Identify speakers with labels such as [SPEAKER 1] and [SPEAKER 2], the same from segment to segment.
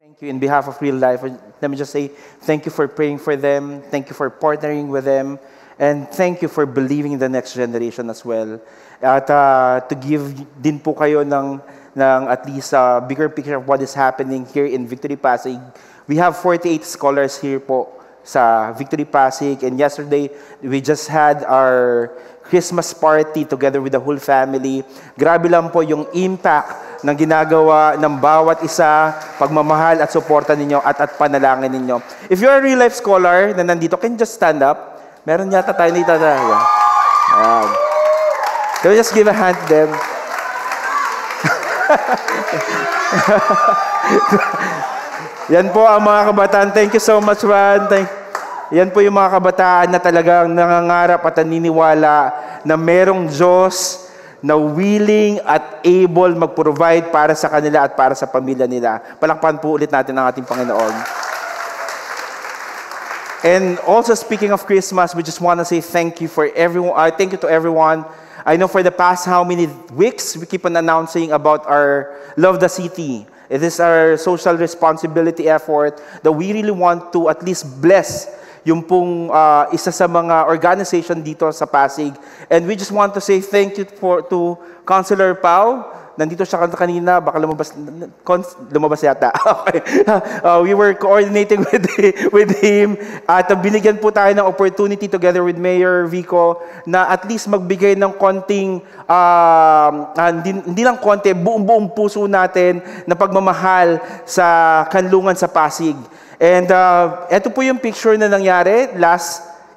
[SPEAKER 1] Thank you in behalf of Real Life. Let me just say thank you for praying for them. Thank you for partnering with them. And thank you for believing in the next generation as well. At to give din po kayo ng at least a bigger picture of what is happening here in Victory Pasig. We have 48 scholars here po sa Victory Pasig. And yesterday, we just had our Christmas party together with the whole family. Grabe lang po yung impact ng ginagawa ng bawat isa, pagmamahal at suporta ninyo at panalangin ninyo. If you're a real life scholar na nandito, can you just stand up? Meron yata tayo dito. Can we just give a hand to them? Yan po ang mga kabataan. Thank you so much, Juan. Yan po yung mga kabataan na talagang nangangarap at naniniwala na merong Diyos na willing at able mag-provide para sa kanila at para sa pamilya nila. Palakpakan po ulit natin ang ating Panginoon. And also speaking of Christmas, we just want to say thank you for everyone. Thank you to everyone. I know for the past how many weeks, we keep on announcing about our Love the City. It is our social responsibility effort that we really want to at least bless yung pong isa sa mga organization dito sa Pasig. And we just want to say thank you to Councilor Pao. Nandito siya kanina, baka lumabas yata. Okay. We were coordinating with him at binigyan po tayo ng opportunity together with Mayor Vico na at least magbigay ng konting, hindi lang konti, buong puso natin na pagmamahal sa kanlungan sa Pasig. And ito po yung picture na nangyari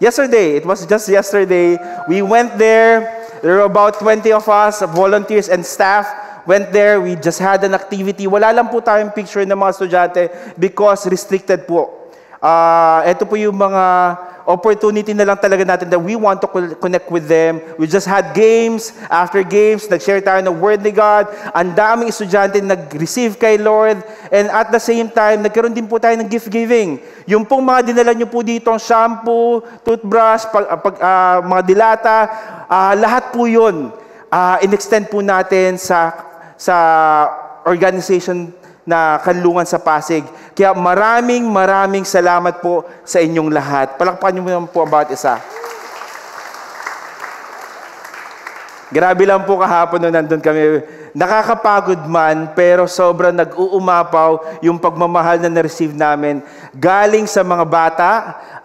[SPEAKER 1] yesterday. It was just yesterday. We went there. There were about 20 of us, volunteers and staff, went there. We just had an activity. Wala lang po tayong picture ng mga estudyante because restricted po. Ito po yung mga opportunity na lang talaga natin that we want to connect with them. We just had games. After games, nag-share tayo ng Word ni God. Ang daming estudyante nag-receive kay Lord. And at the same time, nagkaroon din po tayo ng gift giving. Yung pong mga dinala nyo po dito, shampoo, toothbrush, mga dilata, lahat po yun. In-extend po natin sa organization na kanlungan sa Pasig. Kaya maraming salamat po sa inyong lahat. Palakpakan niyo naman po ang bawat isa. Grabe lang po kahapon nung nandun kami. Nakakapagod man, pero sobrang nag-uumapaw yung pagmamahal na na-receive namin. Galing sa mga bata,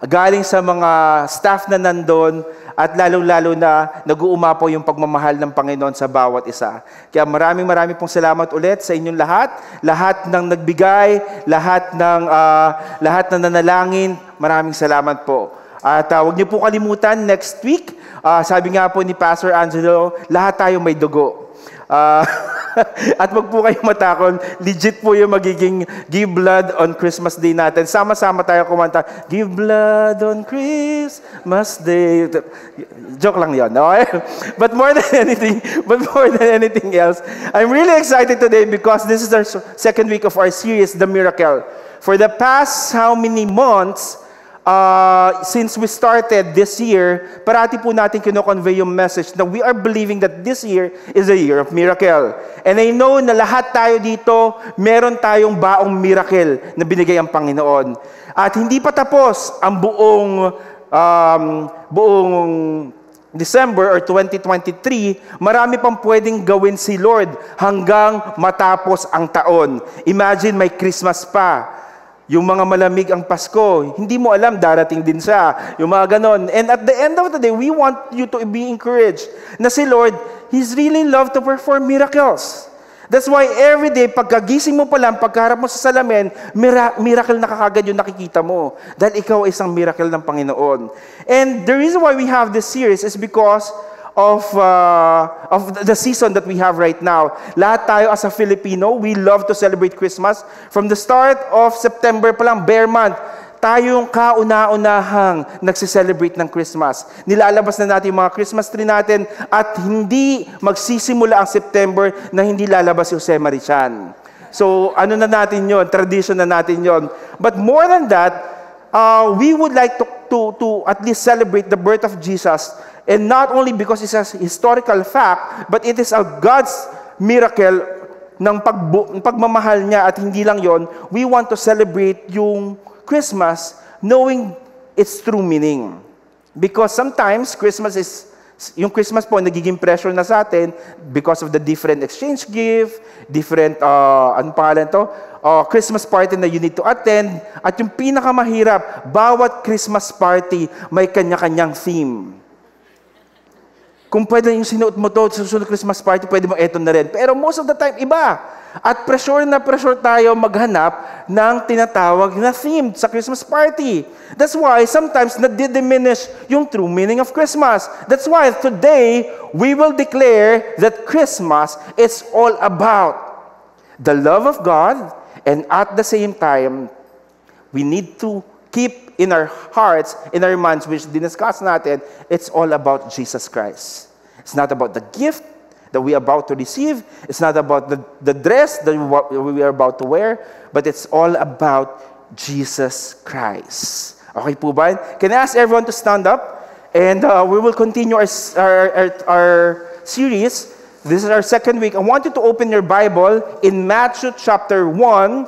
[SPEAKER 1] galing sa mga staff na nandun, at lalong-lalo na nag-uumapaw yung pagmamahal ng Panginoon sa bawat isa. Kaya maraming pong salamat ulit sa inyong lahat ng nagbigay, lahat ng nanalangin, maraming salamat po. At huwag niyo po kalimutan, next week, sabi nga po ni Pastor Angelo, lahat tayo may dugo. At wag po kayong matakot, legit po yung magiging Give Blood on Christmas Day natin. Sama-sama tayo kumanta, Give Blood on Christmas Day. Joke lang yun, okay? But more than anything else, I'm really excited today because this is our second week of our series, The Miracle. For the past how many months, since we started this year, parati po natin kino-convey yung message na we are believing that this year is a year of miracle. And I know na lahat tayo dito, meron tayong baong miracle na binigay ang Panginoon. At hindi pa tapos ang buong December or 2023, marami pang pwedeng gawin si Lord hanggang matapos ang taon. Imagine may Christmas pa. Yung mga malamig ang Pasko, hindi mo alam, darating din siya. Yung mga ganon. And at the end of the day, we want you to be encouraged na si Lord, He's really love to perform miracles. That's why every day, pagkagising mo pa lang, pagkaharap mo sa salamin, miracle na kakagad yung nakikita mo. Dahil ikaw ay isang miracle ng Panginoon. And the reason why we have this series is because of the season that we have right now. Lahat tayo as a Filipino, we love to celebrate Christmas. From the start of September pa lang, Bear Month, tayong kauna-unahang nagsiselebrate ng Christmas. Nilalabas na natin yung mga Christmas tree natin at hindi magsisimula ang September na hindi lalabas yung Jose Marichan. So, ano na natin yon, tradition na natin yon. But more than that, we would like to at least celebrate the birth of Jesus. And not only because it's a historical fact, but it is a God's miracle ng pagmamahal niya, at hindi lang yon, we want to celebrate yung Christmas knowing its true meaning. Because sometimes yung Christmas po nagiging pressure na sa atin because of the different exchange gift, different, Christmas party na you need to attend. At yung pinakamahirap, bawat Christmas party may kanya-kanyang theme. Kung pwede yung sinuot mo to sa susunod Christmas party, pwede mo eto na rin. Pero most of the time, iba. At pressure tayo maghanap ng tinatawag na theme sa Christmas party. That's why sometimes nadidiminish yung true meaning of Christmas. That's why today, we will declare that Christmas is all about the love of God, and at the same time, we need to keep in our hearts, in our minds, which diniscuss natin, it's all about Jesus Christ. It's not about the gift that we are about to receive. It's not about the dress that we are about to wear, but it's all about Jesus Christ. Okay po ba? Can I ask everyone to stand up? And we will continue our series. This is our second week. I want you to open your Bible in Matthew chapter 1,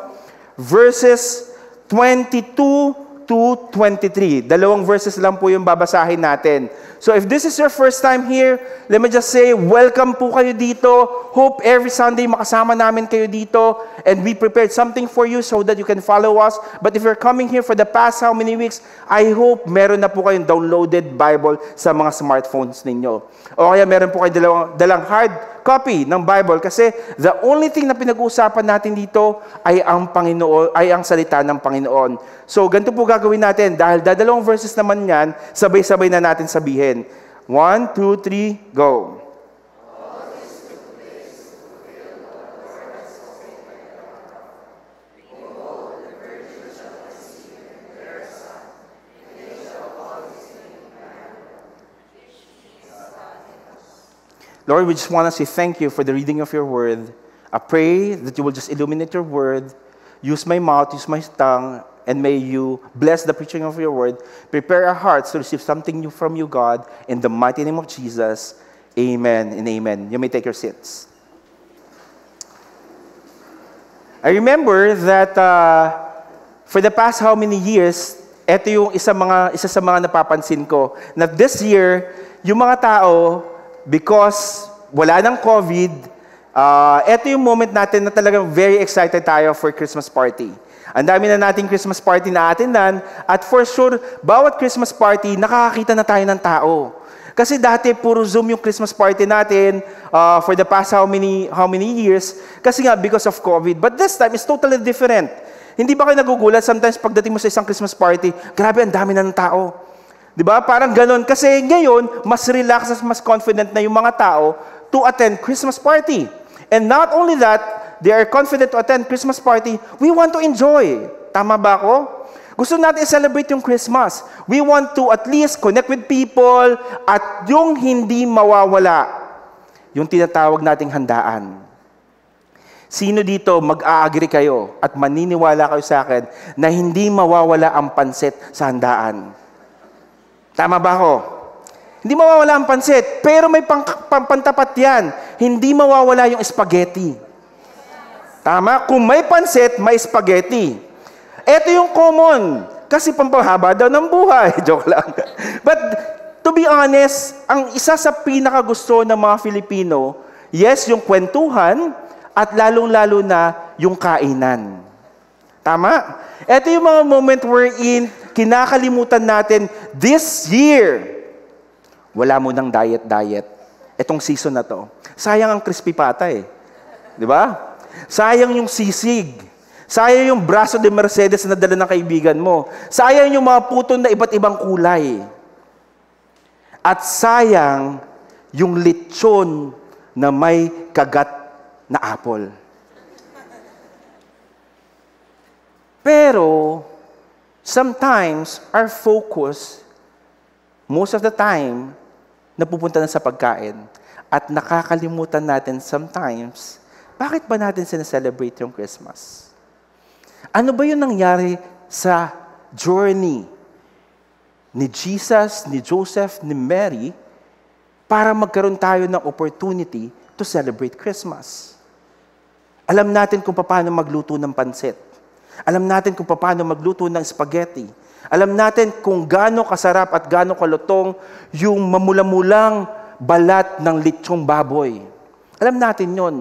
[SPEAKER 1] verses 22 to 23. Dalawang verses lang po yung babasahin natin. So if this is your first time here, let me just say, welcome po kayo dito. Hope every Sunday makasama namin kayo dito. And we prepared something for you so that you can follow us. But if you're coming here for the past how many weeks, I hope meron na po kayong downloaded Bible sa mga smartphones ninyo. O kaya meron po kayong dalang hard copy ng Bible, kasi the only thing na pinag-uusapan natin dito ay ang Panginoon, ay ang salita ng Panginoon. So ganito po gagawin natin, dahil dadalawang verses naman yan, sabay-sabay na natin sabihin. 1, 2, 3, go. Lord, we just want to say thank you for the reading of your word. I pray that you will just illuminate your word, use my mouth, use my tongue, and may you bless the preaching of your word. Prepare our hearts to receive something new from you, God. In the mighty name of Jesus, amen and amen. You may take your seats. I remember that for the past how many years, ito yung isa sa mga napapansin ko, na this year, yung mga tao, because wala ng COVID, ito yung moment natin na talagang very excited tayo for Christmas party. Ang dami na nating Christmas party na atindan, at for sure, bawat Christmas party, nakakakita na tayo ng tao. Kasi dati, puro Zoom yung Christmas party natin for the past how many years, kasi nga, because of COVID. But this time, it's totally different. Hindi ba kayo nagugulat? Sometimes, pagdating mo sa isang Christmas party, grabe, ang dami na ng tao. Diba? Parang ganon. Kasi ngayon, mas relax at mas confident na yung mga tao to attend Christmas party. And not only that, they are confident to attend Christmas party, we want to enjoy. Tama ba ako? Gusto natin i-celebrate yung Christmas. We want to at least connect with people at yung hindi mawawala, yung tinatawag nating handaan. Sino dito mag-a-agree kayo at maniniwala kayo sa akin na hindi mawawala ang pansit sa handaan? Tama ba ako? Hindi mawawala ang pansit, pero may pantapat yan. Hindi mawawala yung spaghetti. Tama? Kung may pansit, may spaghetti. Ito yung common, kasi pampahaba daw ng buhay. Joke lang. But to be honest, ang isa sa pinakagusto ng mga Filipino, yes, yung kwentuhan, at lalong-lalo na yung kainan. Tama? Ito yung mga moment wherein kinakalimutan natin this year. Wala mo ng diet. Itong season na to. Sayang ang crispy pata eh. Di ba? Sayang yung sisig. Sayang yung braso de Mercedes na dala ng kaibigan mo. Sayang yung mga puton na iba't ibang kulay. At sayang yung lechon na may kagat na apple. Pero, sometimes, our focus, most of the time, napupunta na sa pagkain. At nakakalimutan natin sometimes, bakit ba natin sineselebrate yung Christmas? Ano ba yung nangyari sa journey ni Jesus, ni Joseph, ni Mary, para magkaroon tayo ng opportunity to celebrate Christmas? Alam natin kung paano magluto ng pansit. Alam natin kung paano magluto ng spaghetti. Alam natin kung gaano kasarap at gaano kalutong yung mamula-mulang balat ng lechong baboy. Alam natin yon.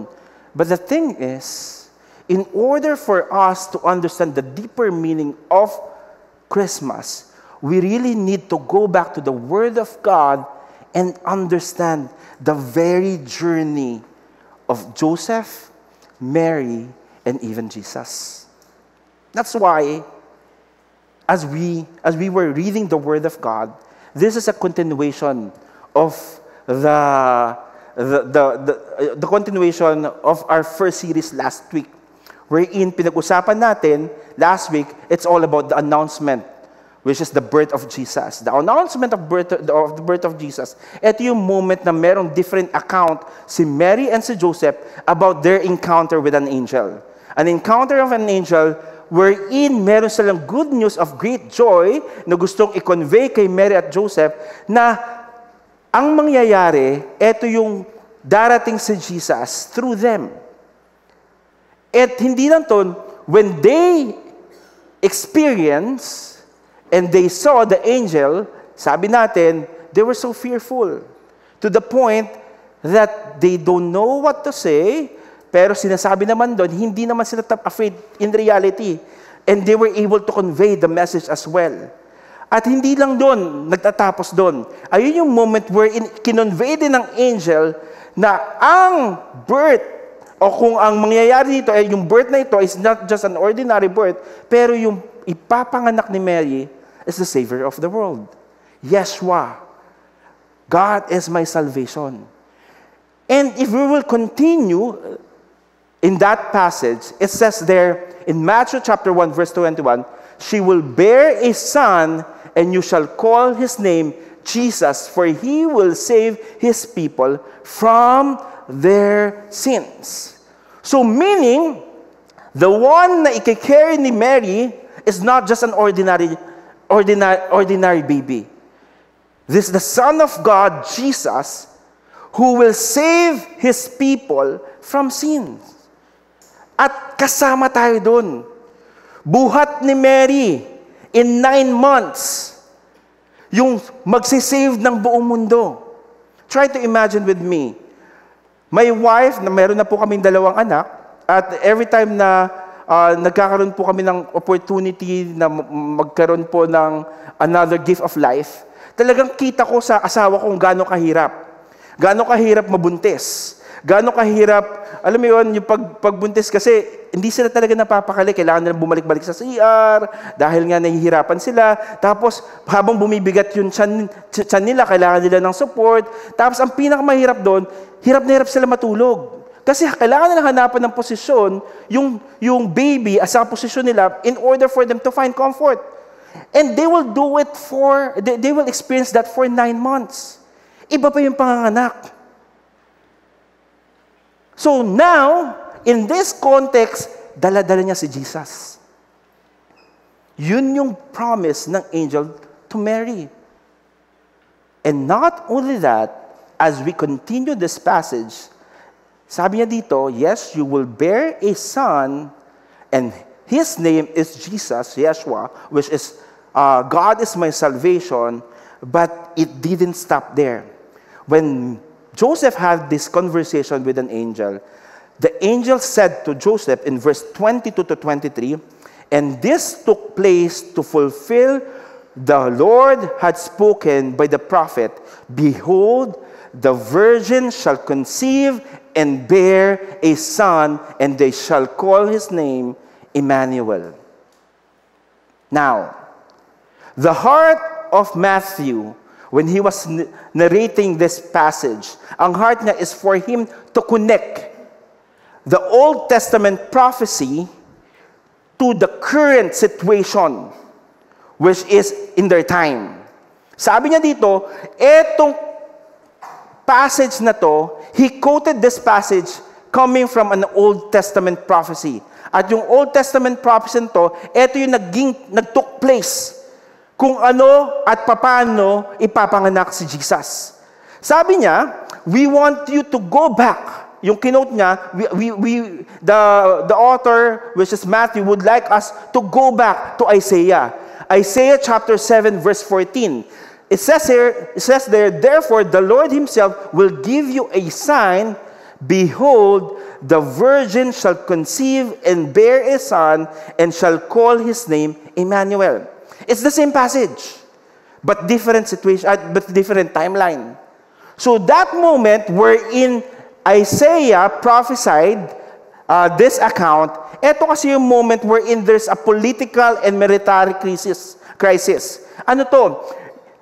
[SPEAKER 1] But the thing is, in order for us to understand the deeper meaning of Christmas, we really need to go back to the Word of God and understand the very journey of Joseph, Mary, and even Jesus. That's why, as we were reading the Word of God, this is a continuation of the continuation of our first series last week, wherein pinag-usapan natin last week, it's all about the announcement, which is the birth of Jesus. The announcement of the birth of Jesus. Ito yung moment na merong different account si Mary and si Joseph about their encounter with an angel. An encounter of an angel wherein meron silang good news of great joy na gustong i-convey kay Mary at Joseph na ang mangyayari, ito yung darating si Jesus through them. At hindi lang to, when they experience and they saw the angel, sabi natin, they were so fearful to the point that they don't know what to say, pero sinasabi naman doon, hindi naman sila afraid in reality. And they were able to convey the message as well. At hindi lang doon, nagtatapos doon. Ayun yung moment wherein kinonvey din ng angel na ang birth, o kung ang mangyayari dito, ay yung birth na ito is not just an ordinary birth, pero yung ipapanganak ni Mary is the Savior of the world. Yeshua. God is my salvation. And if we will continue in that passage, it says there in Matthew chapter 1 verse 21, she will bear a son and you shall call his name Jesus, for he will save his people from their sins. So meaning, the one na i-carry ni Mary is not just an ordinary baby. This is the Son of God, Jesus, who will save His people from sins. At kasama tayo doon. Buhat ni Mary, in 9 months, yung magsisave ng buong mundo. Try to imagine with me. My wife, na meron na po kaming 2 anak, at every time na nagkakaroon po kami ng opportunity na magkaroon po ng another gift of life, talagang kita ko sa asawa kung gaano kahirap. Gaano kahirap mabuntis. Gaano kahirap, alam mo yun, yung pagbuntis kasi hindi sila talaga napapakali. Kailangan nila bumalik-balik sa CR dahil nga nahihirapan sila. Tapos habang bumibigat yung tiyan nila, kailangan nila ng support. Tapos ang pinakamahirap doon, hirap na hirap sila matulog. Kasi kailangan nila hanapan ng posisyon, yung baby as ang posisyon nila in order for them to find comfort. And they will do it they will experience that for 9 months. Iba pa yung panganganak. So now, in this context, dala-dala niya si Jesus. Yun yung promise ng angel to Mary. And not only that, as we continue this passage, sabi niya dito, yes, you will bear a son, and his name is Jesus, Yeshua, which is, God is my salvation, but it didn't stop there. When Joseph had this conversation with an angel, the angel said to Joseph in verse 22 to 23, and this took place to fulfill the Lord had spoken by the prophet, behold, the virgin shall conceive and bear a son, and they shall call his name Emmanuel. Now, the heart of Matthew, when he was narrating this passage, ang heart niya is for him to connect the Old Testament prophecy to the current situation, which is in their time. Sabi niya dito, etong passage na to, he quoted this passage coming from an Old Testament prophecy. At yung Old Testament prophecy to, ito yung nag-took place kung ano at paano ipapanganak si Jesus. Sabi niya, we want you to go back. yung kinote niya, the author, which is Matthew, would like us to go back to Isaiah. Isaiah chapter 7, verse 14. It says there, therefore the Lord himself will give you a sign. Behold, the virgin shall conceive and bear a son, and shall call his name Emmanuel. It's the same passage, but different situation, but different timeline. So that moment wherein Isaiah prophesied this account, eto kasi yung moment wherein there's a political and military crisis. Ano to?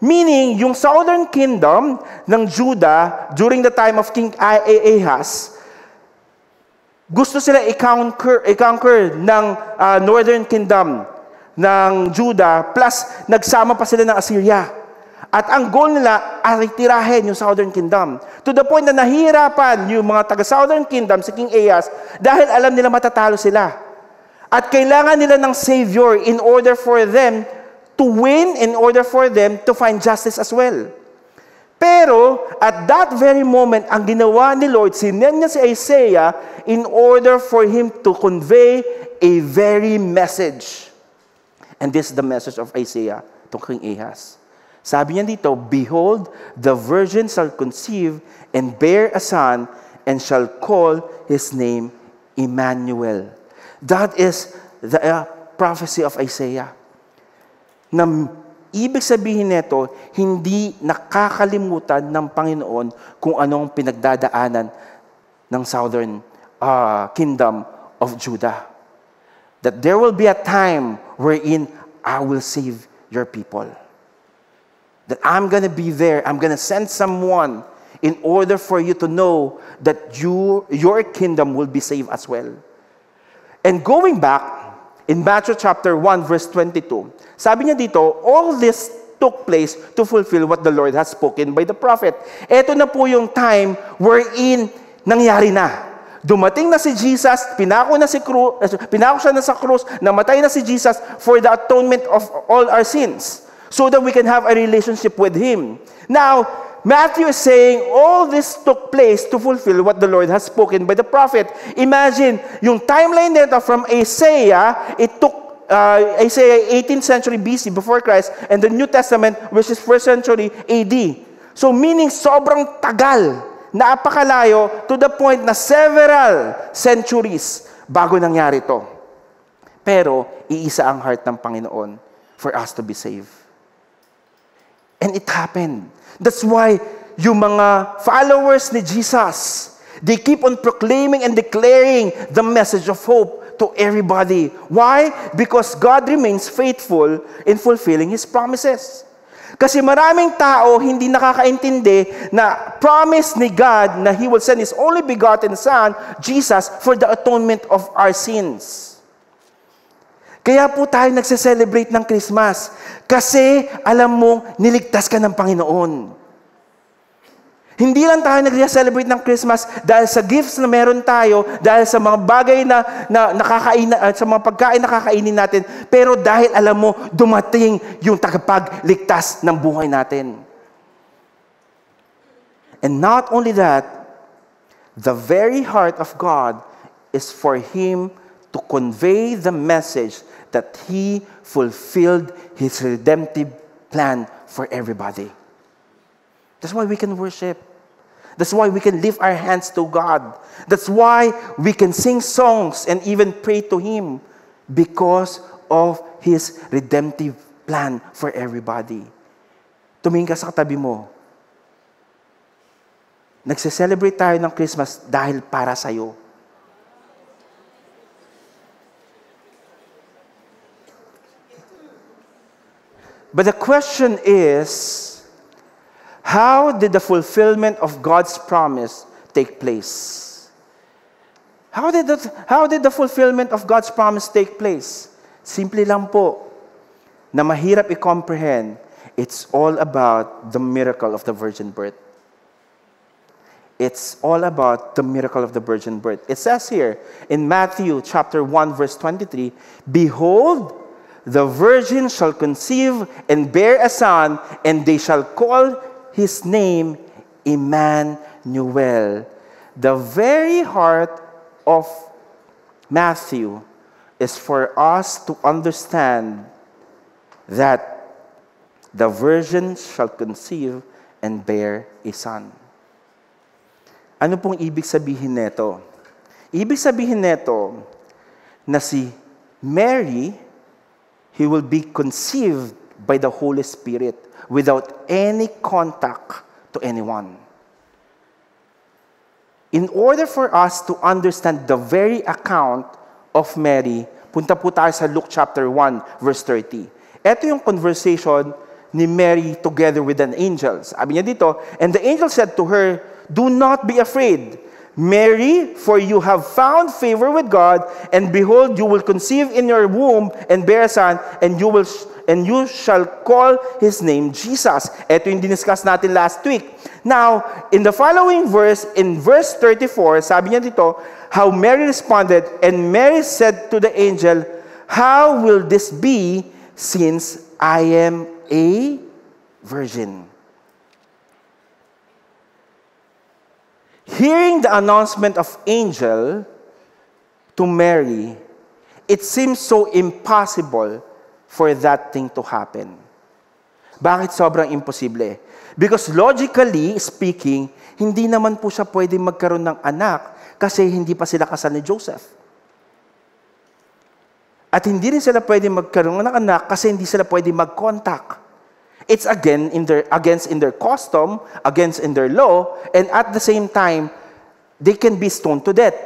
[SPEAKER 1] Meaning, yung southern kingdom ng Judah during the time of King Ahaz, gusto sila i-conquer ng northern kingdom ng Judah, plus nagsama pa sila ng Assyria. At ang goal nila ay tirahin yung southern kingdom. To the point na nahihirapan yung mga taga-southern kingdom si King Ahaz dahil alam nila matatalo sila. At kailangan nila ng savior in order for them to win, in order for them to find justice as well. Pero, at that very moment, ang ginawa ni Lord, sinend niya si Isaiah in order for him to convey a very message. And this is the message of Isaiah to King Ahaz. Sabi niya dito, behold, the virgin shall conceive and bear a son, and shall call his name Emmanuel. That is the prophecy of Isaiah. Na ibig sabihin nito, hindi nakakalimutan ng Panginoon kung anong pinagdadaanan ng southern kingdom of Judah. That there will be a time wherein I will save your people. That I'm going to be there. I'm going to send someone in order for you to know that your kingdom will be saved as well. And going back, in Matthew chapter 1, verse 22, sabi niya dito, all this took place to fulfill what the Lord has spoken by the prophet. Ito na po yung time wherein nangyari na. Dumating na si Jesus, pinako siya na sa krus, namatay na si Jesus for the atonement of all our sins, so that we can have a relationship with Him. Now, Matthew is saying, all this took place to fulfill what the Lord has spoken by the prophet. Imagine, yung timeline nito from Isaiah, it took Isaiah 18th century BC, before Christ, and the New Testament, which is 1st century AD. So meaning, sobrang tagal, napakalayo, to the point na several centuries bago nangyari to. Pero, iisa ang heart ng Panginoon for us to be saved. And it happened. That's why yung mga followers ni Jesus, they keep on proclaiming and declaring the message of hope to everybody. Why? Because God remains faithful in fulfilling His promises. Kasi maraming tao hindi nakakaintindi na promise ni God na He will send His only begotten Son, Jesus, for the atonement of our sins. Kaya po tayo nagse-celebrate ng Christmas. Kasi alam mong niligtas ka ng Panginoon. Hindi lang tayo nagse-celebrate ng Christmas dahil sa gifts na meron tayo, dahil sa mga bagay na sa mga pagkain na kakainin natin, pero dahil alam mo, dumating yung tagapagligtas ng buhay natin. And not only that, the very heart of God is for Him to convey the message that He fulfilled His redemptive plan for everybody. That's why we can worship. That's why we can lift our hands to God. That's why we can sing songs and even pray to Him, because of His redemptive plan for everybody. Tumingin ka sa katabi mo. Nagse-celebrate tayo ng Christmas dahil para sa'yo. But the question is, how did the fulfillment of God's promise take place? How did the fulfillment of God's promise take place? Simple lang po, na mahirap i-comprehend. It's all about the miracle of the virgin birth. It's all about the miracle of the virgin birth. It says here in Matthew chapter 1, verse 23, behold, the virgin shall conceive and bear a son, and they shall call his name Emmanuel. The very heart of Matthew is for us to understand that the virgin shall conceive and bear a son. Ano pong ibig sabihin nito? Ibig sabihin nito na si Mary, he will be conceived by the Holy Spirit without any contact to anyone. In order for us to understand the very account of Mary, punta po tayo sa Luke chapter 1, verse 30. Ito yung conversation ni Mary together with an angel. Sabi niya dito, and the angel said to her, "Do not be afraid, Mary, for you have found favor with God, and behold, you will conceive in your womb and bear a son, and you shall call his name Jesus." Ito yung diniscuss natin last week. Now, in the following verse, in verse 34, sabi niya dito, how Mary responded, and Mary said to the angel, "How will this be, since I am a virgin?" Hearing the announcement of angel to Mary, it seems so impossible for that thing to happen. Bakit sobrang imposible? Because logically speaking, hindi naman po siya pwede magkaroon ng anak kasi hindi pa sila kasal ni Joseph. At hindi rin sila pwede magkaroon ng anak kasi hindi sila pwede mag-contact. It's against in their custom, against in their law, and at the same time, they can be stoned to death.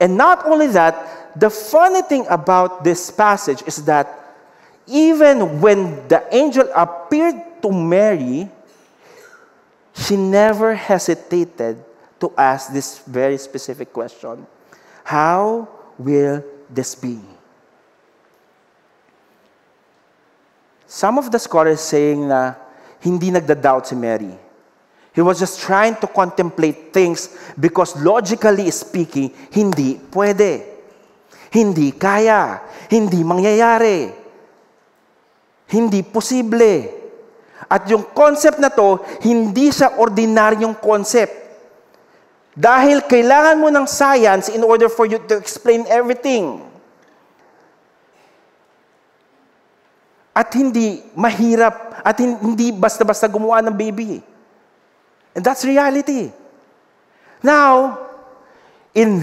[SPEAKER 1] And not only that, the funny thing about this passage is that even when the angel appeared to Mary, she never hesitated to ask this very specific question. How will this be? Some of the scholars saying na hindi nagda-doubt si Mary. He was just trying to contemplate things because logically speaking, hindi pwede. Hindi kaya. Hindi mangyayari. Hindi posible. At yung concept na to, hindi siya ordinaryong concept. Dahil kailangan mo ng science in order for you to explain everything. At hindi mahirap, at hindi basta-basta gumawa ng baby. And that's reality. Now, in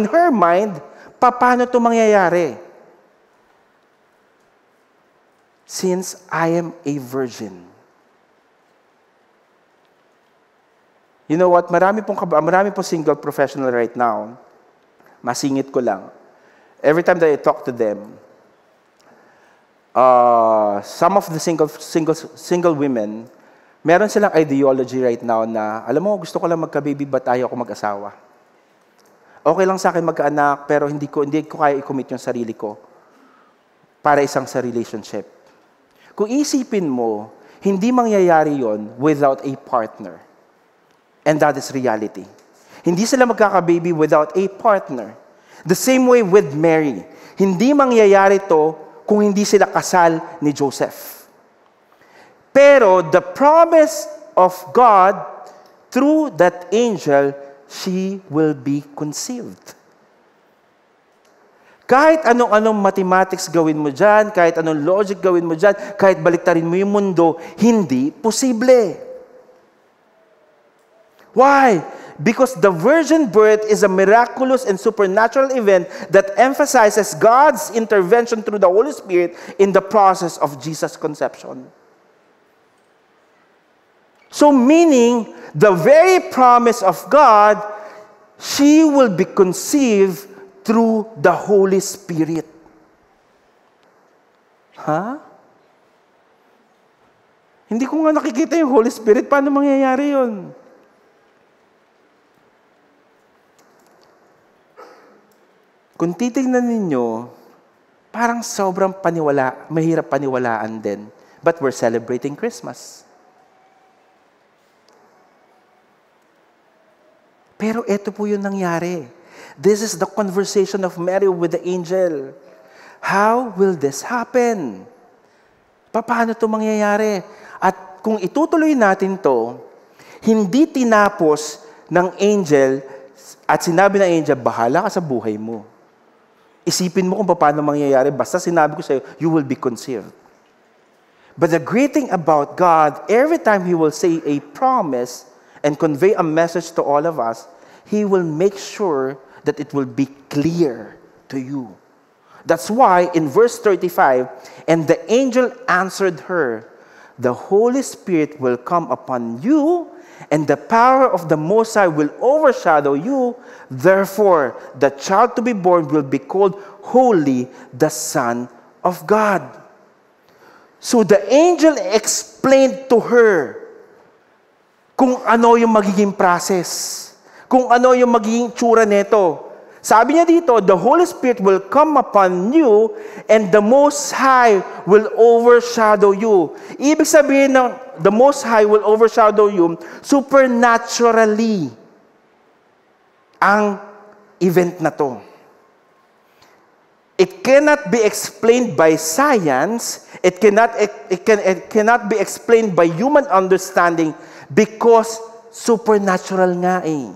[SPEAKER 1] her mind, paano ito mangyayari? Since I am a virgin. You know what? Marami pong single professional right now. Masingit ko lang. Every time that I talk to them, some of the single women, meron silang ideology right now na, alam mo, gusto ko lang magka-baby, ba't ayaw ko mag-asawa? Okay lang sa akin magka-anak, pero hindi ko kaya i-commit yung sarili ko para isang sa relationship. Kung isipin mo, hindi mangyayari yon without a partner. And that is reality. Hindi sila magkaka-baby without a partner. The same way with Mary. Hindi mangyayari to kung hindi sila kasal ni Joseph. Pero the promise of God, through that angel, she will be conceived. Kahit anong mathematics gawin mo dyan, kahit anong logic gawin mo dyan, kahit baliktarin mo yung mundo, hindi posible. Why? Because the virgin birth is a miraculous and supernatural event that emphasizes God's intervention through the Holy Spirit in the process of Jesus' conception. So meaning, the very promise of God, she will be conceived through the Holy Spirit. Hindi ko nga nakikita yung Holy Spirit. Paano mangyayari yun? Kung titignan ninyo, parang sobrang mahirap paniwalaan din. But we're celebrating Christmas. Pero ito po yung nangyari. This is the conversation of Mary with the angel. How will this happen? Paano ito mangyayari? At kung itutuloy natin to, hindi tinapos ng angel at sinabi ng angel, bahala ka sa buhay mo. Isipin mo kung paano mangyayari. Basta sinabi ko sa'yo, you will be conceived. But the great thing about God, every time He will say a promise and convey a message to all of us, He will make sure that it will be clear to you. That's why in verse 35, and the angel answered her, the Holy Spirit will come upon you, and the power of the Most High will overshadow you. Therefore, the child to be born will be called Holy, the Son of God. So the angel explained to her kung ano yung magiging process, kung ano yung magiging tsura nito. Sabi niya dito, the Holy Spirit will come upon you and the Most High will overshadow you. Ibig sabihin ng the Most High will overshadow you, supernaturally ang event na to. It cannot be explained by science. It cannot be explained by human understanding because supernatural nga eh.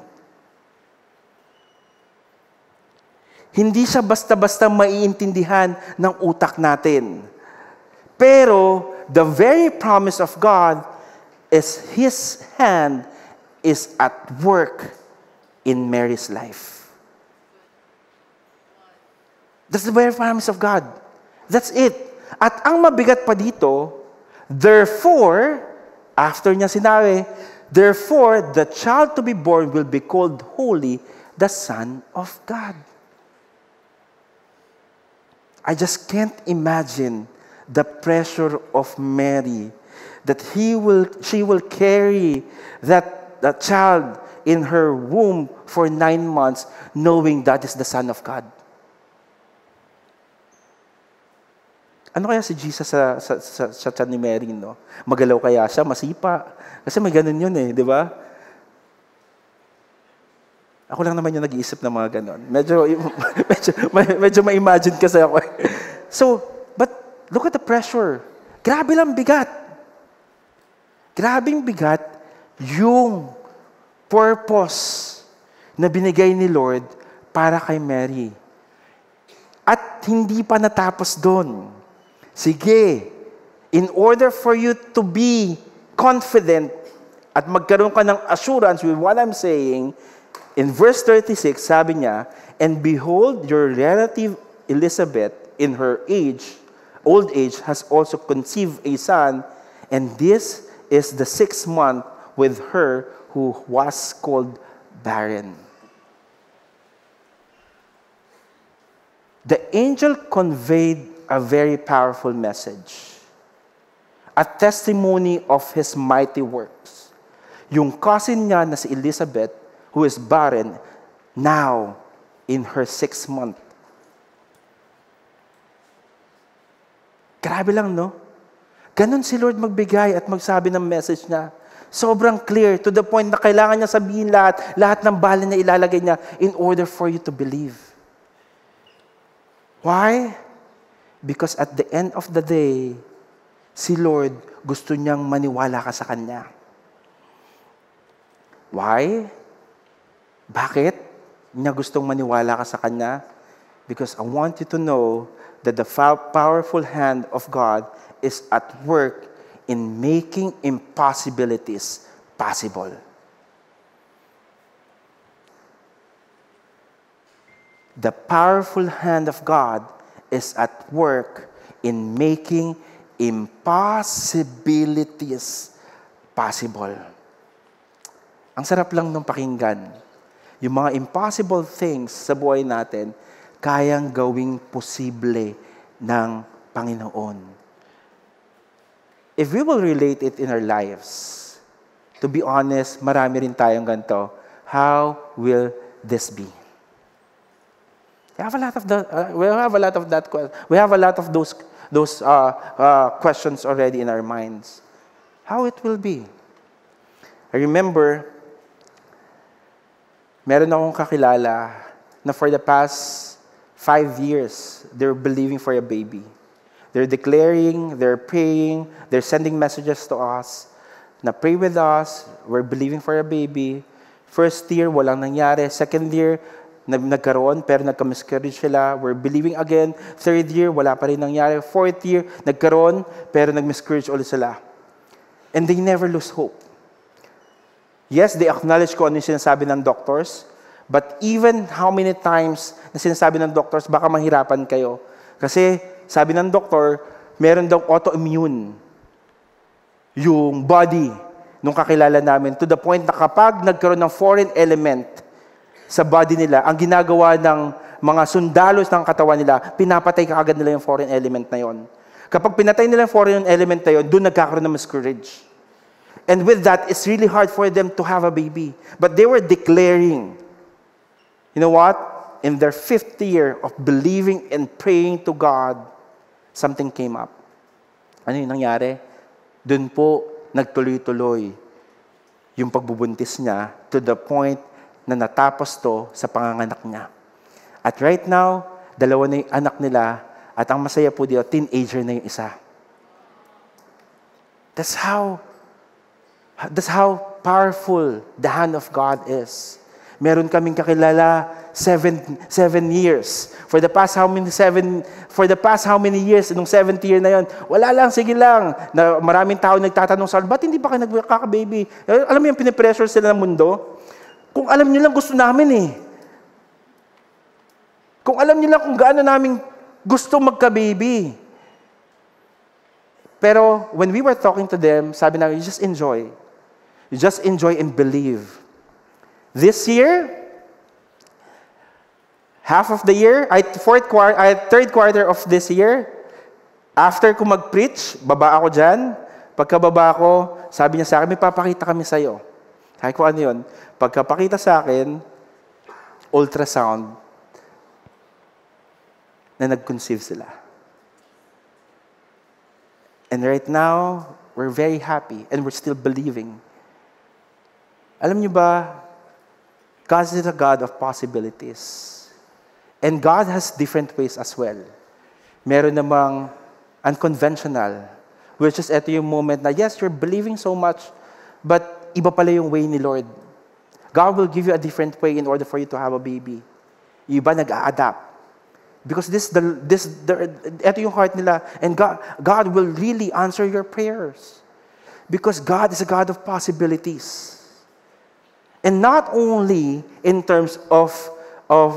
[SPEAKER 1] Hindi siya basta-basta maiintindihan ng utak natin. Pero, the very promise of God is His hand is at work in Mary's life. That's the very promise of God. That's it. At ang mabigat pa dito, therefore, after niya sinabi, therefore, the child to be born will be called Holy, the Son of God. I just can't imagine the pressure of Mary that she will carry that child in her womb for 9 months knowing that is the Son of God. Ano kaya si Jesus sa tiyan ni Mary, no? Magalaw kaya siya, masipa. Kasi may ganun yun eh, di ba? Ako lang naman yung nag-iisip ng mga ganon. Medyo ma-imagine kasi ako. So, but look at the pressure. Grabe lang bigat. Grabing bigat yung purpose na binigay ni Lord para kay Mary. At hindi pa natapos doon. Sige, in order for you to be confident at magkaroon ka ng assurance with what I'm saying, in verse 36, sabi niya, and behold, your relative Elizabeth, in her old age, has also conceived a son, and this is the 6th month with her who was called barren. The angel conveyed a very powerful message, a testimony of His mighty works. Yung cousin niya na si Elizabeth, who is barren, now in her 6th month. Grabe lang, no? Ganon si Lord magbigay at magsabi ng message niya. Sobrang clear, to the point na kailangan niya sabihin lahat ng bala na ilalagay niya in order for you to believe. Why? Because at the end of the day, si Lord gusto niyang maniwala ka sa Kanya. Why? Bakit niya gustong maniwala ka sa Kanya? Because I want you to know that the powerful hand of God is at work in making impossibilities possible. The powerful hand of God is at work in making impossibilities possible. Ang sarap lang nung pakinggan. Yung mga impossible things sa buhay natin, kayang gawing posible ng Panginoon. If we will relate it in our lives, to be honest, marami rin tayong ganito. How will this be? We have a lot of those questions already in our minds. How it will be? I remember, meron akong kakilala na for the past 5 years, they're believing for a baby. They're declaring, they're praying, they're sending messages to us na pray with us, we're believing for a baby. First year, walang nangyari. Second year, nagkaroon, pero nagka-miscarriage sila. We're believing again. Third year, wala pa rin nangyari. Fourth year, nagkaroon, pero nag-miscarriage ulit sila. And they never lose hope. Yes, they acknowledge kung ano yung sinasabi ng doctors, but even how many times na sinasabi ng doctors, baka mahirapan kayo. Kasi sabi ng doktor, meron daw autoimmune yung body nung kakilala namin, to the point na kapag nagkaroon ng foreign element sa body nila, ang ginagawa ng mga sundalos ng katawan nila, pinapatay kaagad nila yung foreign element na yon. Kapag pinatay nila yung foreign element na yon, doon nagkakaroon ng miscarriage. And with that, it's really hard for them to have a baby. But they were declaring, you know what? In their 5th year of believing and praying to God, something came up. Ano yung nangyari? Doon po, nagtuloy-tuloy yung pagbubuntis niya to the point na natapos to sa panganganak niya. At right now, 2 na yung anak nila at ang masaya po dito, teenager na yung isa. That's how powerful the hand of God is. Meron kaming kakilala 7 years. For the past how many years, nung 7th year na yon, wala lang, sige lang. Na maraming tao nagtatanong sa ba't hindi pa kayo nagkaka-baby? Alam mo yung pinipressure sila ng mundo? Kung alam niyo lang gusto namin eh. Kung alam niyo lang kung gaano namin gusto magka-baby. Pero when we were talking to them, sabi namin, you just enjoy. You just enjoy and believe. This year, half of the year, third quarter of this year, after ko mag-preach, baba ako dyan. Pagkababa ko, sabi niya sa akin, may papakita kami sa'yo. Sabi ko, ano yun? Pagkapakita sa akin, ultrasound, na nag-conceive sila. And right now, we're very happy and we're still believing. Alam niyo ba, God is a God of possibilities. And God has different ways as well. Meron namang unconventional, which is ito yung moment na, yes, you're believing so much, but iba pala yung way ni Lord. God will give you a different way in order for you to have a baby. Yung iba nag-a-adapt. Because ito yung heart nila, and God will really answer your prayers. Because God is a God of possibilities. And not only in terms of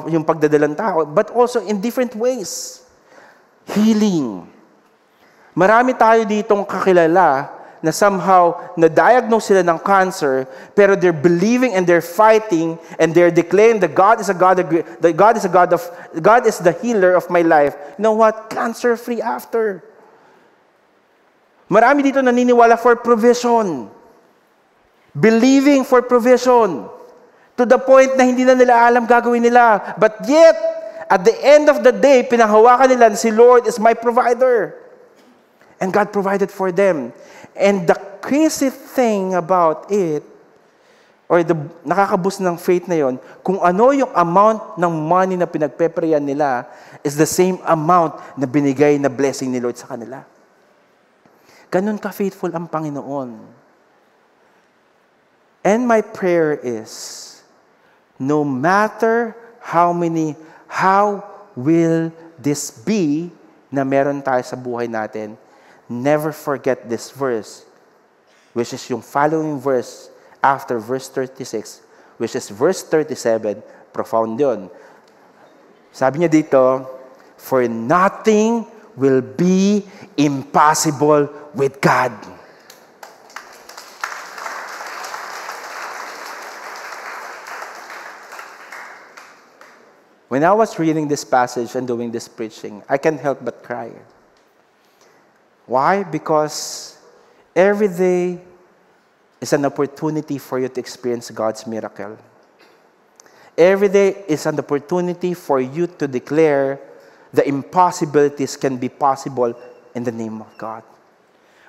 [SPEAKER 1] yung pagdadalang tao, but also in different ways. Healing. Marami tayo ditong kakilala na somehow na-diagnose sila ng cancer, pero they're believing and they're fighting and they're declaring that God is the healer of my life. You know what? Cancer-free after. Marami dito naniniwala for provision. Believing for provision. To the point na hindi na nila alam gagawin nila. But yet, at the end of the day, pinahawakan nila na si Lord is my provider. And God provided for them. And the crazy thing about it, or the nakakaboost ng faith na yon, kung ano yung amount ng money na pinagpeprayan nila is the same amount na binigay na blessing ni Lord sa kanila. Ganun ka-faithful ang Panginoon. And my prayer is, no matter how will this be na meron tayo sa buhay natin, never forget this verse, which is yung following verse after verse 36, which is verse 37, profound yun. Sabi niya dito, for nothing will be impossible with God. When I was reading this passage and doing this preaching, I can't help but cry. Why? Because every day is an opportunity for you to experience God's miracle. Every day is an opportunity for you to declare the impossibilities can be possible in the name of God.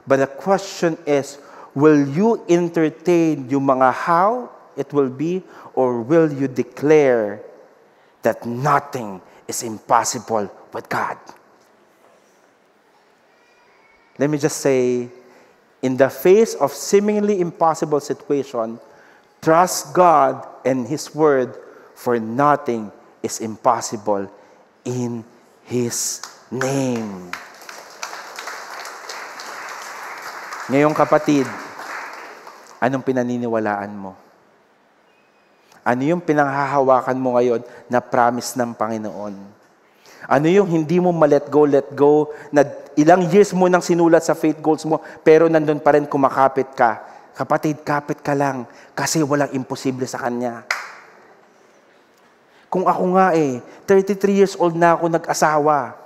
[SPEAKER 1] But the question is, will you entertain yung mga how it will be, or will you declare that nothing is impossible with God? Let me just say, in the face of seemingly impossible situation, Trust God and His Word, for nothing is impossible in His name. Ngayong kapatid, anong pinaniniwalaan mo? Ano yung pinanghahawakan mo ngayon na promise ng Panginoon? Ano yung hindi mo let go, na ilang years mo nang sinulat sa faith goals mo, pero nandun pa rin kumakapit ka. Kapatid, kapit ka lang, kasi walang imposible sa Kanya. Kung ako nga 33 years old na ako nag-asawa,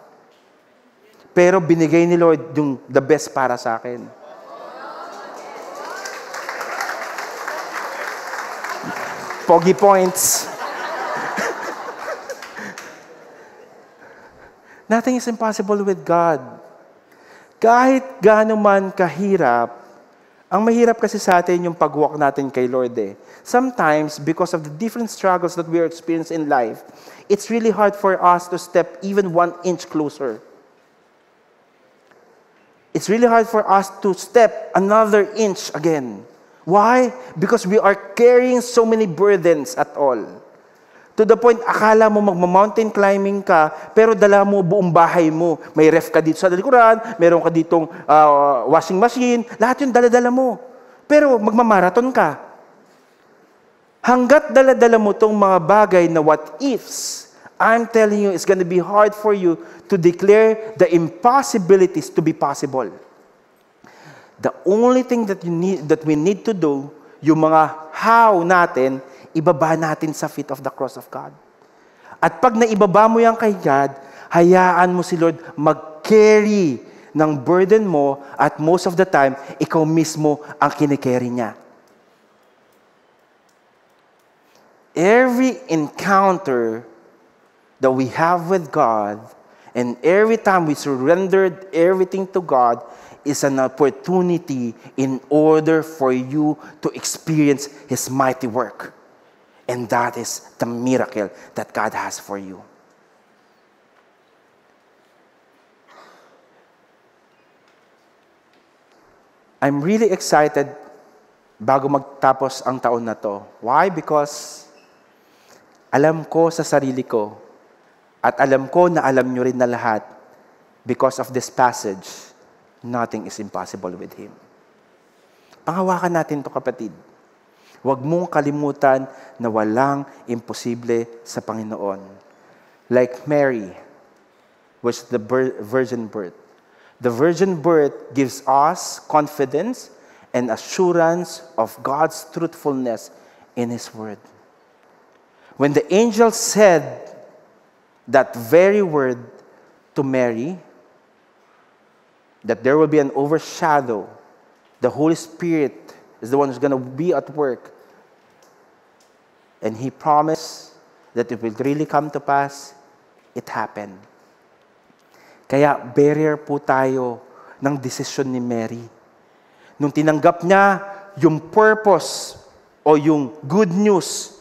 [SPEAKER 1] pero binigay ni Lord yung the best para sa akin. Pogi points. Nothing is impossible with God. Kahit gaano man kahirap, ang mahirap kasi sa atin yung pag-walk natin kay Lord Sometimes, because of the different struggles that we are experiencing in life, it's really hard for us to step even 1 inch closer. It's really hard for us to step another inch again. Why? Because we are carrying so many burdens at all. To the point, akala mo magma-mountain climbing ka, pero dala mo buong bahay mo. May ref ka dito sa likuran, meron ka ditong washing machine, lahat yun dala-dala mo. Pero magmamarathon ka. Hanggat dala-dala mo tong mga bagay na what ifs, I'm telling you, it's gonna be hard for you to declare the impossibilities to be possible. The only thing that we need to do, yung mga how natin, ibaba natin sa feet of the cross of God. At pag naibaba mo yan kay God, hayaan mo si Lord mag-carry ng burden mo, at most of the time, ikaw mismo ang kinikerry niya. Every encounter that we have with God, and every time we surrendered everything to God, is an opportunity in order for you to experience His mighty work. And that is the miracle that God has for you. I'm really excited bago magtapos ang taon na to. Why? Because alam ko sa sarili ko, at alam ko na alam nyo rin na lahat, because of this passage, nothing is impossible with Him. Panghawakan natin to, kapatid. Huwag mong kalimutan na walang imposible sa Panginoon. Like Mary, which the virgin birth. The virgin birth gives us confidence and assurance of God's truthfulness in His Word. When the angel said that very word to Mary, that there will be an overshadow, the Holy Spirit is the one who's going to be at work. And He promised that it will really come to pass. It happened. Kaya barrier po tayo ng desisyon ni Mary. Nung tinanggap niya yung purpose o yung good news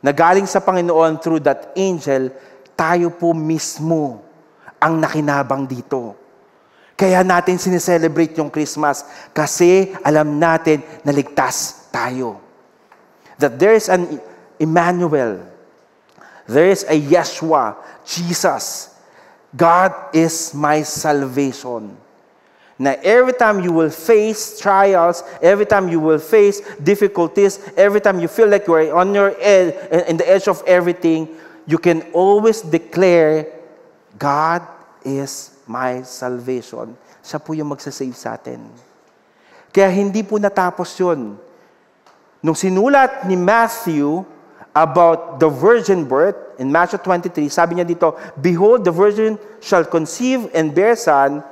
[SPEAKER 1] na galing sa Panginoon through that angel, tayo po mismo ang nakinabang dito. Kaya natin sineselebrate yung Christmas kasi alam natin na ligtas tayo. That there is an Emmanuel. There is a Yeshua, Jesus. God is my salvation. Na every time you will face trials, every time you will face difficulties, every time you feel like you are on your edge, in the edge of everything, you can always declare, God is my salvation. Siya po yung magsasave sa atin. Kaya hindi po natapos yun. Nung sinulat ni Matthew about the virgin birth, in Matthew 23, sabi niya dito, Behold, the virgin shall conceive and bear son.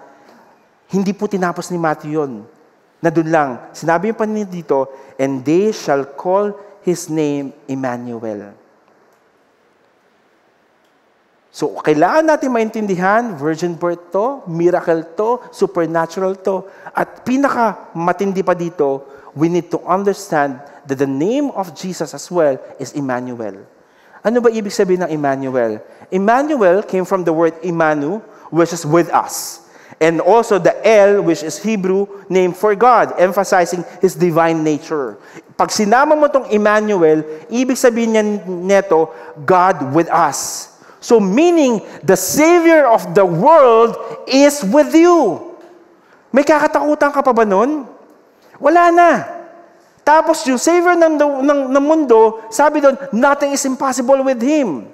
[SPEAKER 1] Hindi po tinapos ni Matthew yun. Na dun lang. Sinabi pa niya dito, and they shall call His name Emmanuel. So, kailangan natin maintindihan, virgin birth to, miracle to, supernatural to. At pinaka-matindi pa dito, we need to understand that the name of Jesus as well is Emmanuel. Ano ba ibig sabihin ng Emmanuel? Emmanuel came from the word Imanu, which is with us. And also the El, which is Hebrew name for God, emphasizing His divine nature. Pag sinama mo tong Emmanuel, ibig sabihin niya neto, God with us. So meaning, the Savior of the world is with you. May kakatakutan ka pa ba nun? Wala na. Tapos yung Savior ng mundo, sabi doon, nothing is impossible with Him.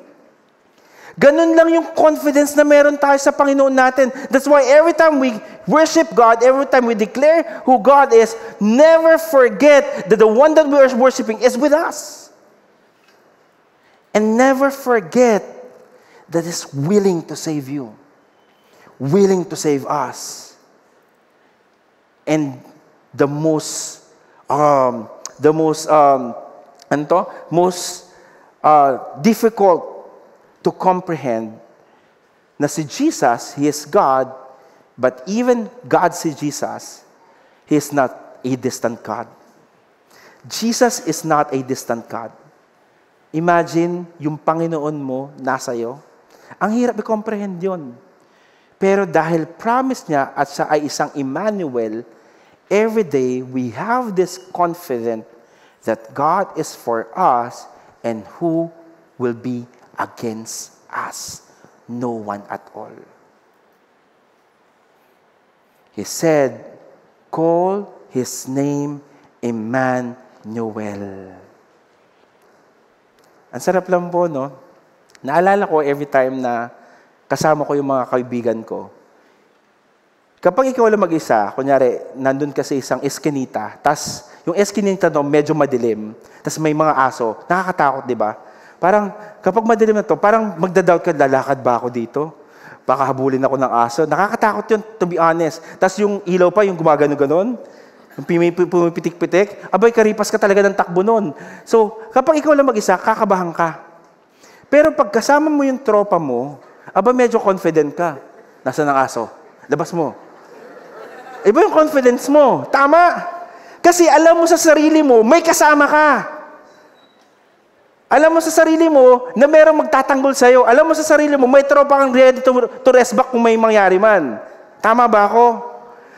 [SPEAKER 1] Ganun lang yung confidence na meron tayo sa Panginoon natin. That's why every time we worship God, every time we declare who God is, never forget that the one that we are worshiping is with us. And never forget that is willing to save you. Willing to save us. And the most difficult to comprehend na si Jesus, He is God, but even God si Jesus, He is not a distant God. Jesus is not a distant God. Imagine, yung Panginoon mo nasa iyo. Ang hirap i-comprehend yun. Pero dahil promise niya at siya ay isang Emmanuel, every day we have this confidence that God is for us and who will be against us? No one at all. He said, call His name Emmanuel. Ang sarap lang po, no? Naalala ko every time na kasama ko yung mga kaibigan ko. Kapag ikaw lang mag-isa, kunyari, nandun ka sa isang eskinita, tas yung eskinita no, medyo madilim, tas may mga aso, nakakatakot, di ba? Parang, kapag madilim na to, parang magdadoubt ka, lalakad ba ako dito? Baka habulin ako ng aso. Nakakatakot yun, to be honest. Tas yung ilaw pa, yung gumagano-ganon, yung pumipitik-pitik, abay, karipas ka talaga ng takbo nun. So, kapag ikaw lang mag-isa, kakabahan ka. Pero pag kasama mo yung tropa mo, aba, medyo confident ka. Nasaan ang aso? Labas mo. Iba yung confidence mo. Tama. Kasi alam mo sa sarili mo, may kasama ka. Alam mo sa sarili mo na mayroong magtatanggol sa'yo. Alam mo sa sarili mo, may tropa kang ready to rest back kung may mangyari man. Tama ba ako?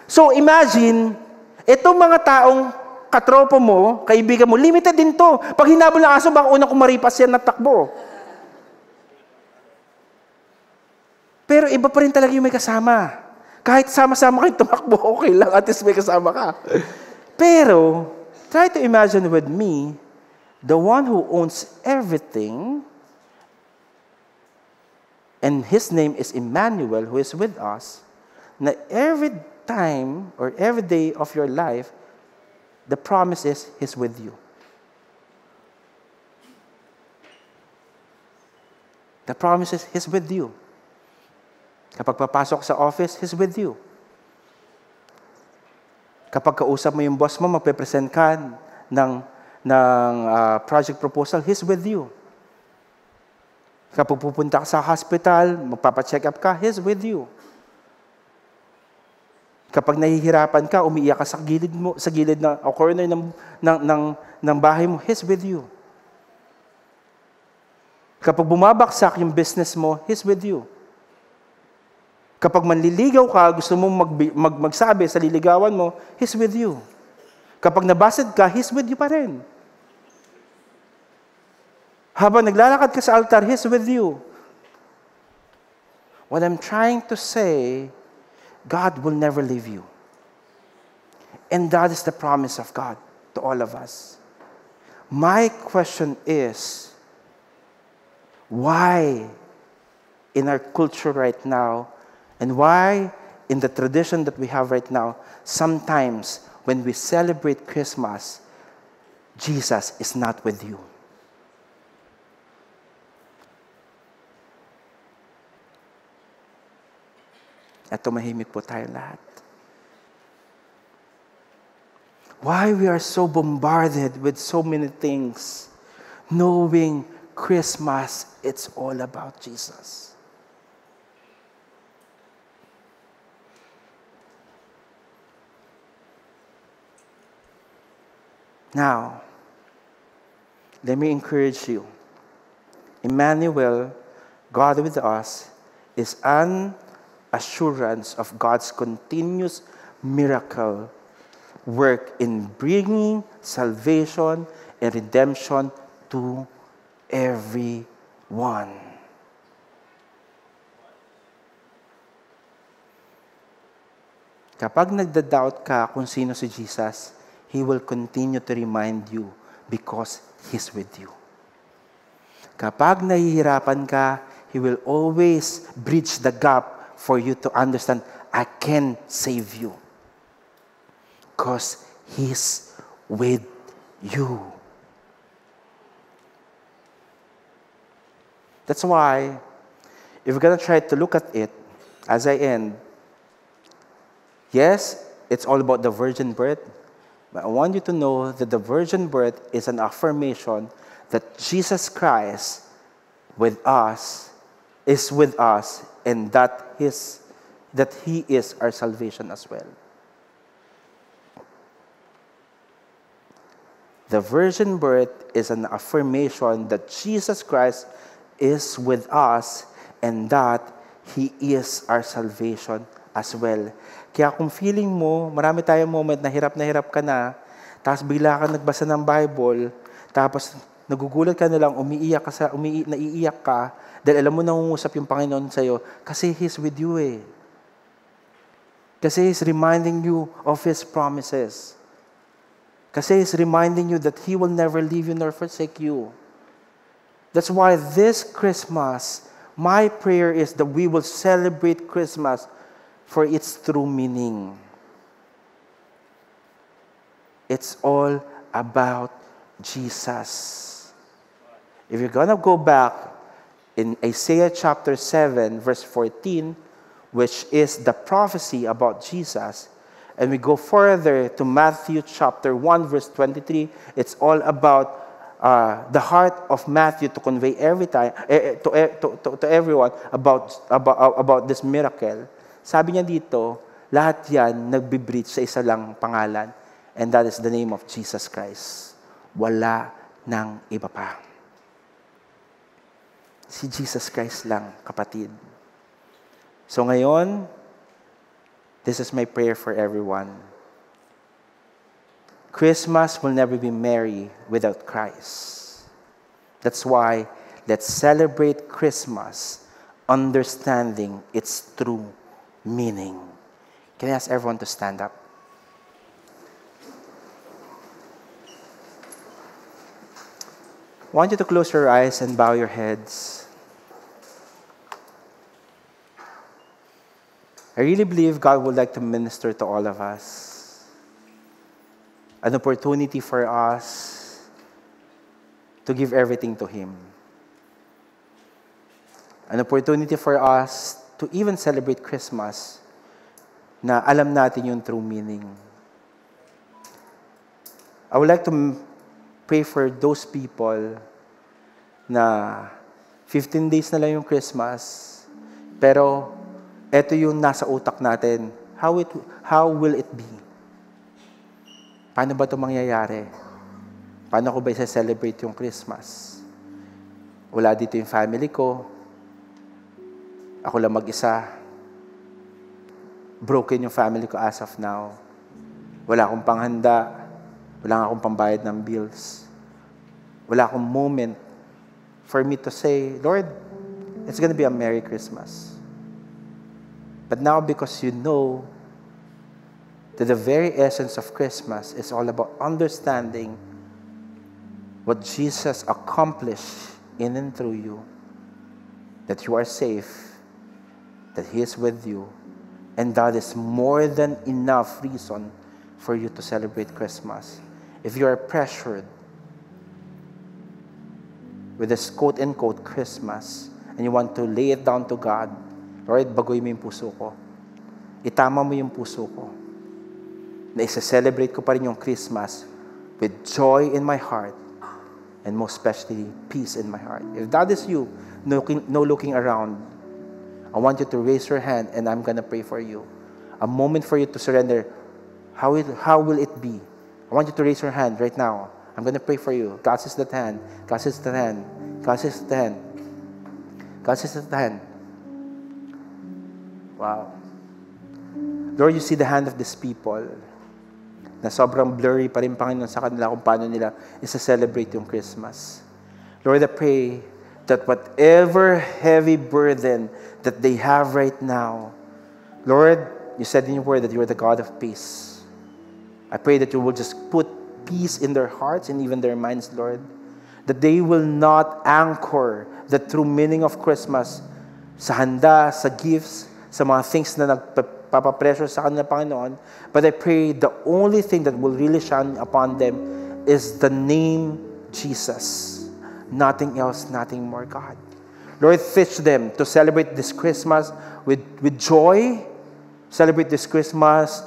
[SPEAKER 1] So imagine, itong mga taong katropa mo, kaibigan mo, limited din to. Pag hinabol ng aso, baka unang kumaripas yan na takbo. Pero iba pa rin talaga yung may kasama. Kahit sama-sama kayo tumakbo, okay lang, at least may kasama ka. Pero, try to imagine with me, the one who owns everything, and His name is Emmanuel, who is with us, na every time or every day of your life, the promise is He's with you. The promise is He's with you. Kapag papasok sa office, He's with you. Kapag kausap mo yung boss mo, magpe-present ka ng project proposal, He's with you. Kapag pupunta ka sa hospital, magpapacheck up ka, He's with you. Kapag nahihirapan ka, umiiyak ka sa gilid na o corner ng bahay mo, He's with you. Kapag bumabaksak yung business mo, He's with you. Kapag manliligaw ka, gusto mong magsabi sa liligawan mo, He's with you. Kapag nabasted ka, He's with you pa rin. Habang naglalakad ka sa altar, He's with you. What I'm trying to say, God will never leave you. And that is the promise of God to all of us. My question is, why in our culture right now, and why in the tradition that we have right now, sometimes when we celebrate Christmas, Jesus is not with you? At tumahimik po tayo lahat. Why we are so bombarded with so many things, knowing Christmas, it's all about Jesus. Now, let me encourage you. Emmanuel, God with us, is an assurance of God's continuous miracle work in bringing salvation and redemption to everyone. Kapag nagda-doubt ka kung sino si Jesus, He will continue to remind you because He's with you. Kapag nahihirapan ka, He will always bridge the gap for you to understand, I can save you. Because He's with you. That's why, if we're going to try to look at it, as I end, yes, it's all about the virgin birth, but I want you to know that the virgin birth is an affirmation that Jesus Christ is with us, and that He is our salvation as well. The virgin birth is an affirmation that Jesus Christ is with us and that He is our salvation as well. Kaya kung feeling mo, marami tayong moment na hirap ka na, tapos bigla ka nagbasa ng Bible, tapos nagugulat ka na lang, naiiyak ka, dahil alam mo nangungusap yung Panginoon sa'yo, kasi He's with you eh. Kasi He's reminding you of His promises. Kasi He's reminding you that He will never leave you nor forsake you. That's why this Christmas, my prayer is that we will celebrate Christmas for its true meaning. It's all about Jesus. If you're going to go back in Isaiah chapter 7, verse 14, which is the prophecy about Jesus, and we go further to Matthew chapter 1, verse 23, it's all about the heart of Matthew to convey to everyone about this miracle. Sabi niya dito, lahat yan nagbe-breach sa isa lang pangalan, and that is the name of Jesus Christ. Wala nang iba pa. Si Jesus Christ lang, kapatid. So ngayon, this is my prayer for everyone. Christmas will never be merry without Christ. That's why let's celebrate Christmas understanding its true meaning. Can I ask everyone to stand up? I want you to close your eyes and bow your heads. I really believe God would like to minister to all of us. An opportunity for us to give everything to Him. An opportunity for us to even celebrate Christmas na alam natin yung true meaning. I would like to pray for those people na 15 days na lang yung Christmas, pero eto yung nasa utak natin. How will it be? Paano ba ito mangyayari? Paano ko ba isa-celebrate yung Christmas? Wala dito yung family ko. Ako lang mag-isa. Broken yung family ko as of now. Wala akong panghanda. Wala akong pambayad ng bills. Wala akong moment for me to say, Lord, it's gonna be a Merry Christmas. But now because you know that the very essence of Christmas is all about understanding what Jesus accomplished in and through you, that you are safe, that He is with you, and that is more than enough reason for you to celebrate Christmas. If you are pressured with this quote-unquote Christmas, and you want to lay it down to God, Lord, bagoy mo yung puso ko. Itama mo yung puso ko. Na isa-celebrate ko pa rin yung Christmas with joy in my heart and most especially peace in my heart. If that is you, no looking around, I want you to raise your hand and I'm gonna pray for you. A moment for you to surrender. How will it be? I want you to raise your hand right now. I'm gonna pray for you. God says that hand. God says that hand. God says that hand. God says that hand. Wow. Lord, you see the hand of these people. na sobrang blurry pa rin, Panginoon, sa kanila kung paano nila isa-celebrate yung Christmas. Lord, I pray that whatever heavy burden that they have right now, Lord, you said in your word that you are the God of peace. I pray that you will just put peace in their hearts and even their minds, Lord, that they will not anchor the true meaning of Christmas sa handa, sa gifts, sa mga things na nagpapapressure sa kanila, Panginoon. But I pray the only thing that will really shine upon them is the name Jesus. Nothing else, nothing more, God. Lord, teach them to celebrate this Christmas with joy, celebrate this Christmas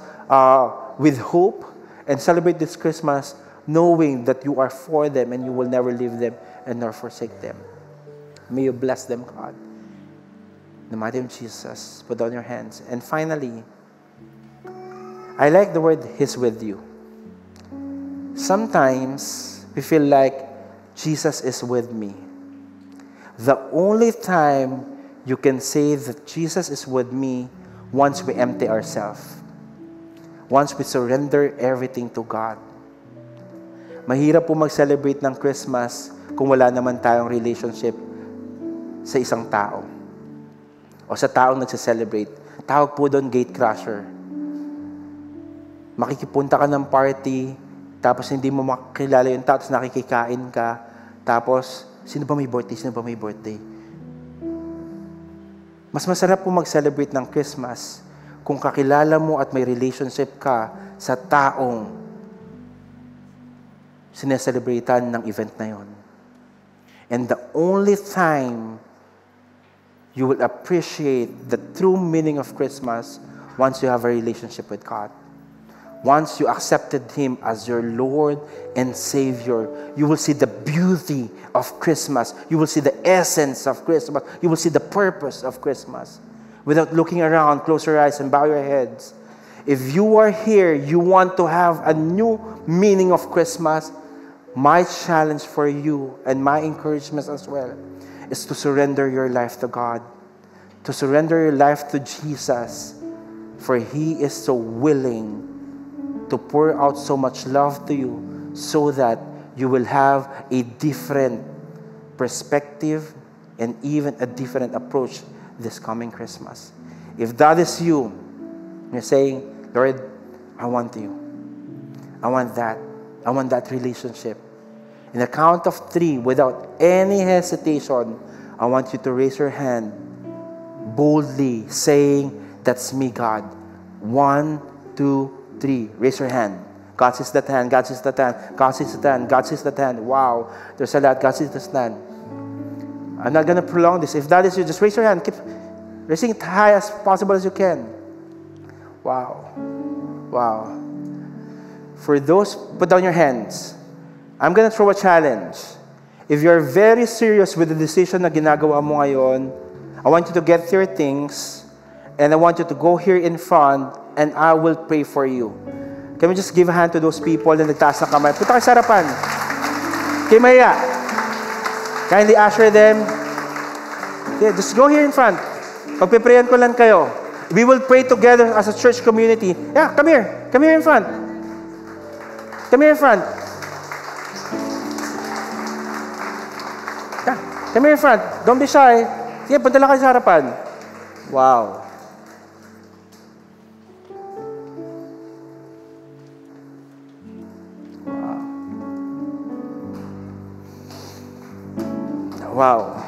[SPEAKER 1] with hope, and celebrate this Christmas knowing that you are for them and you will never leave them and nor forsake them. May you bless them, God. In the mighty name of Jesus, put down your hands. And finally, I like the word, He's with you. Sometimes we feel like Jesus is with me. The only time you can say that Jesus is with me once we empty ourselves. Once we surrender everything to God. Mahirap po mag-celebrate ng Christmas kung wala naman tayong relationship sa isang tao. O sa taong nagsa-celebrate. Tawag po doon gate crusher. Makikipunta ka ng party, tapos hindi mo makilala yung tao, tapos nakikikain ka, tapos, sino ba may birthday? Sino ba may birthday? Mas masarap po mag-celebrate ng Christmas kung kakilala mo at may relationship ka sa taong sineselebratean ng event na yon. And the only time you will appreciate the true meaning of Christmas once you have a relationship with God. Once you accepted Him as your Lord and Savior, you will see the beauty of Christmas. You will see the essence of Christmas. You will see the purpose of Christmas. Without looking around, close your eyes and bow your heads. If you are here, you want to have a new meaning of Christmas, my challenge for you and my encouragement as well is to surrender your life to God. To surrender your life to Jesus. For He is so willing to pour out so much love to you so that you will have a different perspective and even a different approach this coming Christmas. If that is you, you're saying, Lord, I want you. I want that. I want that relationship. In the count of 3, without any hesitation, I want you to raise your hand boldly, saying, that's me, God. 1, 2, 3. Raise your hand. God sees that hand. God sees that hand. God sees that hand. God sees that hand. Wow. There's a lot. God sees that hand. I'm not going to prolong this. If that is you, just raise your hand. Keep raising it high as possible as you can. Wow. Wow. For those, put down your hands. I'm going to throw a challenge. If you're very serious with the decision na ginagawa mo ngayon, I want you to get your things and I want you to go here in front and I will pray for you. Can we just give a hand to those people na nagtaas ng kamay? Punta kayo sa harapan. Kay Maya. Kindly usher them. Yeah, just go here in front. Pagpiprayan ko lang kayo. We will pray together as a church community. Yeah, come here. Come here in front. Come here in front. Yeah, come here in front. Don't be shy. Sige, punta lang kayo sa harapan. Wow. Wow.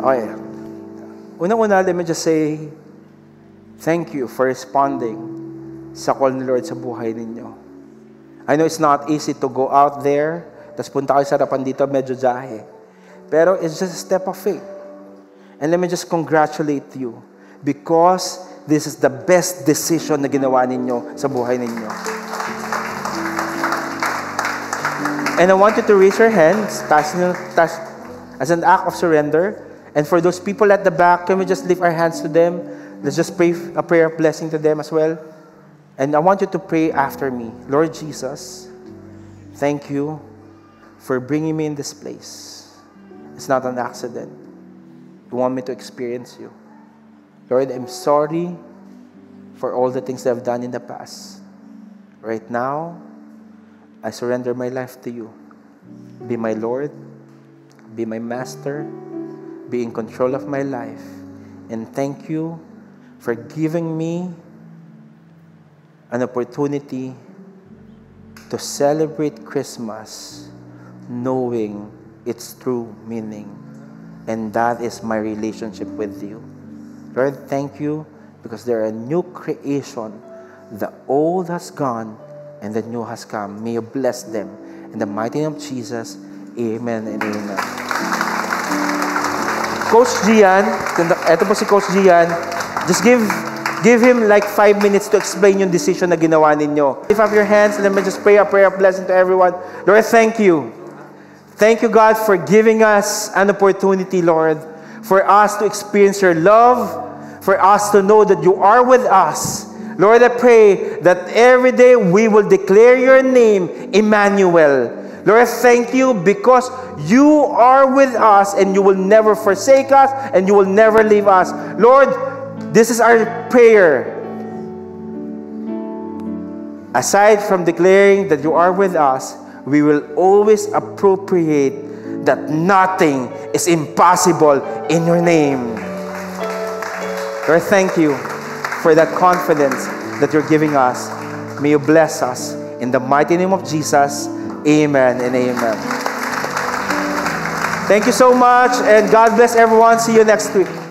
[SPEAKER 1] Okay. Unang-una, let me just say, thank you for responding sa call ni Lord sa buhay ninyo. I know it's not easy to go out there, tapos punta kayo sa harapan dito, medyo jahe. Pero it's just a step of faith. And let me just congratulate you because this is the best decision na ginawa ninyo sa buhay ninyo. And I want you to raise your hands as an act of surrender. And for those people at the back, can we just lift our hands to them? Let's just pray a prayer of blessing to them as well. And I want you to pray after me. Lord Jesus, thank you for bringing me in this place. It's not an accident. You want me to experience you. Lord, I'm sorry for all the things that I've done in the past. Right now, I surrender my life to you. Be my Lord, be my Master, be in control of my life. And thank you for giving me an opportunity to celebrate Christmas knowing its true meaning. And that is my relationship with you. Lord, thank you because there are a new creation. The old has gone and the new has come. May you bless them. In the mighty name of Jesus, amen and amen. Coach Gian, eto po si Coach Gian, just give him like 5 minutes to explain yung decision na ginawa ninyo. Lift up your hands and let me just pray a prayer of blessing to everyone. Lord, thank you. Thank you, God, for giving us an opportunity, Lord, for us to experience your love, for us to know that you are with us. Lord, I pray that every day we will declare your name, Emmanuel. Lord, thank you because you are with us and you will never forsake us and you will never leave us. Lord, this is our prayer. Aside from declaring that you are with us, we will always appropriate that nothing is impossible in your name. Lord, thank you for that confidence that you're giving us. May you bless us. In the mighty name of Jesus, amen and amen. Thank you so much, and God bless everyone. See you next week.